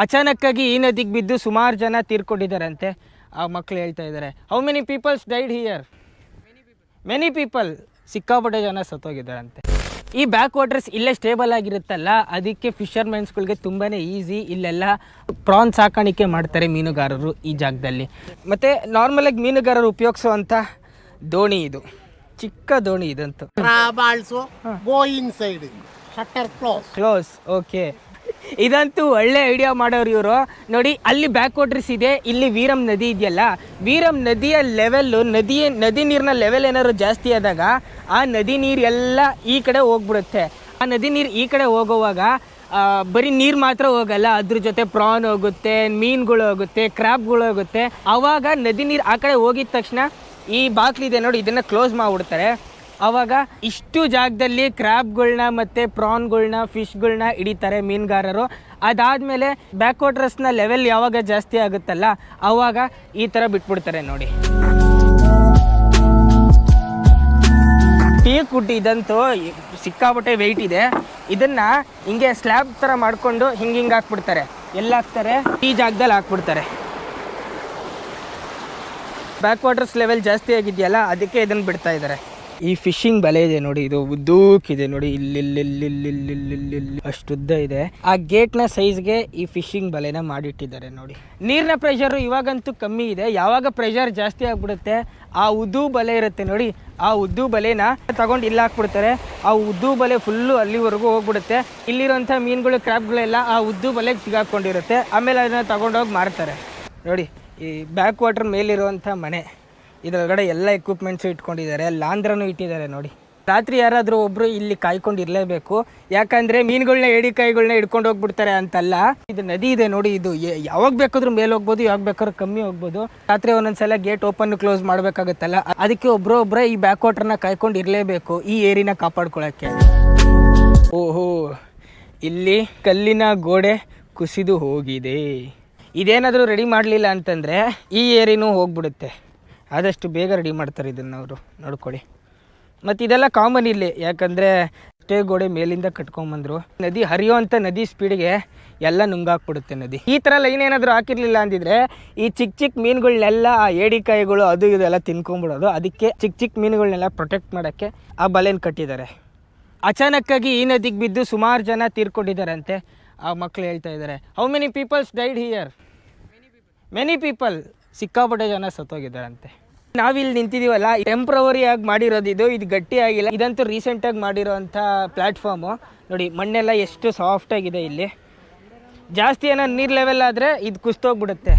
ಅಚಾನಕ್ಕಾಗಿ ಈ ನದಿಗೆ ಬಿದ್ದು ಸುಮಾರು ಜನ ತೀರ್ಕೊಂಡಿದ್ದಾರಂತೆ. ಆ ಮಕ್ಕಳು ಹೇಳ್ತಾ ಇದ್ದಾರೆ. How many people's died here? Many people. ಸಿಕ್ಕಾಪಟ್ಟೆ ಜನ ಸತ್ತೋಗಿದ್ದಾರಂತೆ. ಈ ಬ್ಯಾಕ್ ವಾಟರ್ಸ್ ಇಲ್ಲೇ ಸ್ಟೇಬಲ್ ಆಗಿರುತ್ತಲ್ಲ, ಅದಕ್ಕೆ ಫಿಶರ್ಮೆನ್ಸ್ಗಳಿಗೆ ತುಂಬಾ ಈಸಿ. ಇಲ್ಲೆಲ್ಲ ಪ್ರಾನ್ ಸಾಕಾಣಿಕೆ ಮಾಡ್ತಾರೆ ಮೀನುಗಾರರು ಈ ಜಾಗದಲ್ಲಿ. ಮತ್ತು ನಾರ್ಮಲಾಗಿ ಮೀನುಗಾರರು ಉಪಯೋಗಿಸುವಂಥ ದೋಣಿ ಇದು, ಚಿಕ್ಕ ದೋಣಿ ಇದಂತೂ. ಕ್ಲೋಸ್. ಓಕೆ, ಇದಂತೂ ಒಳ್ಳೆ ಐಡಿಯಾ ಮಾಡೋರು ಇವರು. ನೋಡಿ, ಅಲ್ಲಿ ಬ್ಯಾಕ್ ವಾಟರ್ಸ್ ಇದೆ, ಇಲ್ಲಿ ವೀರಂ ನದಿ ಇದೆಯಲ್ಲ, ವೀರಂ ನದಿಯ ಲೆವೆಲ್ಲು, ನದಿ ನೀರಿನ ಲೆವೆಲ್ ಏನಾದ್ರು ಜಾಸ್ತಿ ಆದಾಗ ಆ ನದಿ ನೀರು ಎಲ್ಲ ಈ ಕಡೆ ಹೋಗ್ಬಿಡುತ್ತೆ. ಆ ನದಿ ನೀರು ಈ ಕಡೆ ಹೋಗುವಾಗ ಬರೀ ನೀರು ಮಾತ್ರ ಹೋಗಲ್ಲ, ಅದ್ರ ಜೊತೆ ಪ್ರಾನ್ ಹೋಗುತ್ತೆ, ಮೀನುಗಳು ಹೋಗುತ್ತೆ, ಕ್ರ್ಯಾಬ್ಗಳು ಹೋಗುತ್ತೆ. ಆವಾಗ ನದಿ ನೀರು ಆ ಕಡೆ ಹೋಗಿದ ತಕ್ಷಣ ಈ ಬಾಕ್ಲಿದೆ ನೋಡಿ, ಇದನ್ನು ಕ್ಲೋಸ್ ಮಾಡಿಬಿಡ್ತಾರೆ. ಆವಾಗ ಇಷ್ಟು ಜಾಗದಲ್ಲಿ ಕ್ರ್ಯಾಬ್ಗಳನ್ನ ಮತ್ತು ಪ್ರಾನ್ಗಳನ್ನ, ಫಿಶ್ಗಳನ್ನ ಹಿಡಿತಾರೆ ಮೀನುಗಾರರು. ಅದಾದಮೇಲೆ ಬ್ಯಾಕ್ ವಾಟರ್ಸ್ನ ಲೆವೆಲ್ ಯಾವಾಗ ಜಾಸ್ತಿ ಆಗುತ್ತಲ್ಲ, ಆವಾಗ ಈ ಥರ ಬಿಟ್ಬಿಡ್ತಾರೆ ನೋಡಿ. ಟೀ ಕುಟ್ಟಿ ಇದಂತೂ ಸಿಕ್ಕಾಪಟ್ಟೆ ವೆಯ್ಟ್ ಇದೆ. ಇದನ್ನು ಹಿಂಗೆ ಸ್ಲ್ಯಾಬ್ ಥರ ಮಾಡಿಕೊಂಡು ಹಿಂಗೆ ಹಾಕ್ಬಿಡ್ತಾರೆ. ಎಲ್ಲಿ ಹಾಕ್ತಾರೆ? ಈ ಜಾಗದಲ್ಲಿ ಹಾಕ್ಬಿಡ್ತಾರೆ. ಬ್ಯಾಕ್ ವಾಟರ್ಸ್ ಲೆವೆಲ್ ಜಾಸ್ತಿ ಆಗಿದೆಯಲ್ಲ, ಅದಕ್ಕೆ ಇದನ್ನು ಬಿಡ್ತಾ ಇದ್ದಾರೆ. ಈ ಫಿಶಿಂಗ್ ಬಲೆ ಇದೆ ನೋಡಿ, ಇದು ಉದ್ದಕ್ಕಿದೆ ನೋಡಿ, ಇಲ್ಲಿ ಅಷ್ಟುದ್ದ ಇದೆ. ಆ ಗೇಟ್ನ ಸೈಜ್ಗೆ ಈ ಫಿಶಿಂಗ್ ಬಲೆನ ಮಾಡಿಟ್ಟಿದ್ದಾರೆ ನೋಡಿ. ನೀರಿನ ಪ್ರೆಷರು ಇವಾಗಂತೂ ಕಮ್ಮಿ ಇದೆ. ಯಾವಾಗ ಪ್ರೆಷರ್ ಜಾಸ್ತಿ ಆಗಿಬಿಡುತ್ತೆ, ಆ ಉದ್ದು ಬಲೆ ಇರುತ್ತೆ ನೋಡಿ, ಆ ಉದ್ದು ಬಲೆನ ತಗೊಂಡು ಇಲ್ಲಿ ಹಾಕ್ಬಿಡ್ತಾರೆ. ಆ ಉದ್ದು ಬಲೆ ಫುಲ್ಲು ಅಲ್ಲಿವರೆಗೂ ಹೋಗ್ಬಿಡುತ್ತೆ. ಇಲ್ಲಿರೋಂಥ ಮೀನುಗಳು, ಕ್ರ್ಯಾಬ್ಗಳೆಲ್ಲ ಆ ಉದ್ದು ಬಲೆಗೆ ಸಿಗಾಕೊಂಡಿರುತ್ತೆ. ಆಮೇಲೆ ಅದನ್ನು ತಗೊಂಡೋಗಿ ಮಾರ್ತಾರೆ ನೋಡಿ. ಈ ಬ್ಯಾಕ್ ವಾಟರ್ ಮೇಲಿರುವಂಥ ಮನೆ, ಇದರೊಳಗಡೆ ಎಲ್ಲ ಎಕ್ವಿಪ್ಮೆಂಟ್ಸು ಇಟ್ಕೊಂಡಿದ್ದಾರೆ. ಲಾಂದ್ರನೂ ಇಟ್ಟಿದ್ದಾರೆ ನೋಡಿ. ರಾತ್ರಿ ಯಾರಾದರೂ ಒಬ್ಬರು ಇಲ್ಲಿ ಕಾಯ್ಕೊಂಡಿರಲೇಬೇಕು, ಯಾಕಂದರೆ ಮೀನುಗಳನ್ನ, ಏಡಿಕಾಯಿಗಳನ್ನ ಹಿಡ್ಕೊಂಡು ಹೋಗ್ಬಿಡ್ತಾರೆ ಅಂತಲ್ಲ. ಇದು ನದಿ ಇದೆ ನೋಡಿ, ಇದು ಯಾವಾಗ ಬೇಕಾದ್ರೂ ಮೇಲೆ ಹೋಗ್ಬೋದು, ಯಾವಾಗ ಬೇಕಾದ್ರೂ ಕಮ್ಮಿ ಹೋಗ್ಬೋದು. ರಾತ್ರಿ ಒಂದೊಂದ್ಸಲ ಗೇಟ್ ಓಪನ್ ಕ್ಲೋಸ್ ಮಾಡಬೇಕಾಗುತ್ತಲ್ಲ, ಅದಕ್ಕೆ ಒಬ್ಬರೇ ಈ ಬ್ಯಾಕ್ ವಾಟರ್ನ ಕಾಯ್ಕೊಂಡಿರಲೇಬೇಕು ಈ ಏರಿನ ಕಾಪಾಡ್ಕೊಳ್ಳೋಕ್ಕೆ. ಓಹೋ, ಇಲ್ಲಿ ಕಲ್ಲಿನ ಗೋಡೆ ಕುಸಿದು ಹೋಗಿದೆ. ಇದೇನಾದರೂ ರೆಡಿ ಮಾಡಲಿಲ್ಲ ಅಂತಂದರೆ ಈ ಏರಿನೂ ಹೋಗ್ಬಿಡುತ್ತೆ. ಆದಷ್ಟು ಬೇಗ ರೆಡಿ ಮಾಡ್ತಾರೆ ಇದನ್ನು ಅವರು, ನೋಡ್ಕೊಳ್ಳಿ. ಮತ್ತು ಇದೆಲ್ಲ ಕಾಮನ್ ಇಲ್ಲಿ, ಯಾಕಂದರೆ ಅಷ್ಟೇ ಗೋಡೆ ಮೇಲಿಂದ ಕಟ್ಕೊಂಬಂದರು. ನದಿ ಹರಿಯುವಂಥ ನದಿ ಸ್ಪೀಡ್ಗೆ ಎಲ್ಲ ನುಂಗಾಕ್ಬಿಡುತ್ತೆ ನದಿ. ಈ ಥರ ಲೈನ್ ಏನಾದರೂ ಹಾಕಿರಲಿಲ್ಲ ಅಂದಿದ್ರೆ ಈ ಚಿಕ್ಕ ಮೀನುಗಳನ್ನೆಲ್ಲ, ಆ ಏಡಿಕಾಯಿಗಳು ಅದು ಇದೆಲ್ಲ ತಿನ್ಕೊಂಬಿಡೋದು. ಅದಕ್ಕೆ ಚಿಕ್ಕ ಮೀನುಗಳನ್ನೆಲ್ಲ ಪ್ರೊಟೆಕ್ಟ್ ಮಾಡೋಕ್ಕೆ ಆ ಬಲೆನ ಕಟ್ಟಿದ್ದಾರೆ. ಅಚಾನಕ್ಕಾಗಿ ಈ ನದಿಗೆ ಬಿದ್ದು ಸುಮಾರು ಜನ ತೀರ್ಕೊಂಡಿದ್ದಾರಂತೆ. ಆ ಮಕ್ಕಳು ಹೇಳ್ತಾ ಇದ್ದಾರೆ. How many people's died here? Many people. ಸಿಕ್ಕಾಪಟ್ಟೆ ಜನ ಸತ್ತೋಗಿದ್ದಾರಂತೆ. ನಾವಿಲ್ಲಿ ನಿಂತಿದ್ದೀವಲ್ಲ, ಟೆಂಪ್ರವರಿ ಆಗಿ ಮಾಡಿರೋದು ಇದು ಗಟ್ಟಿ ಆಗಿಲ್ಲ. ಇದಂತೂ ರೀಸೆಂಟಾಗಿ ಮಾಡಿರೋಂಥ ಪ್ಲ್ಯಾಟ್ಫಾರ್ಮು ನೋಡಿ. ಮಣ್ಣೆಲ್ಲ ಎಷ್ಟು ಸಾಫ್ಟಾಗಿದೆ. ಇಲ್ಲಿ ಜಾಸ್ತಿ ಏನೋ ನೀರು ಲೆವೆಲ್ ಆದರೆ ಇದು ಕುಸ್ತೋಗ್ಬಿಡುತ್ತೆ.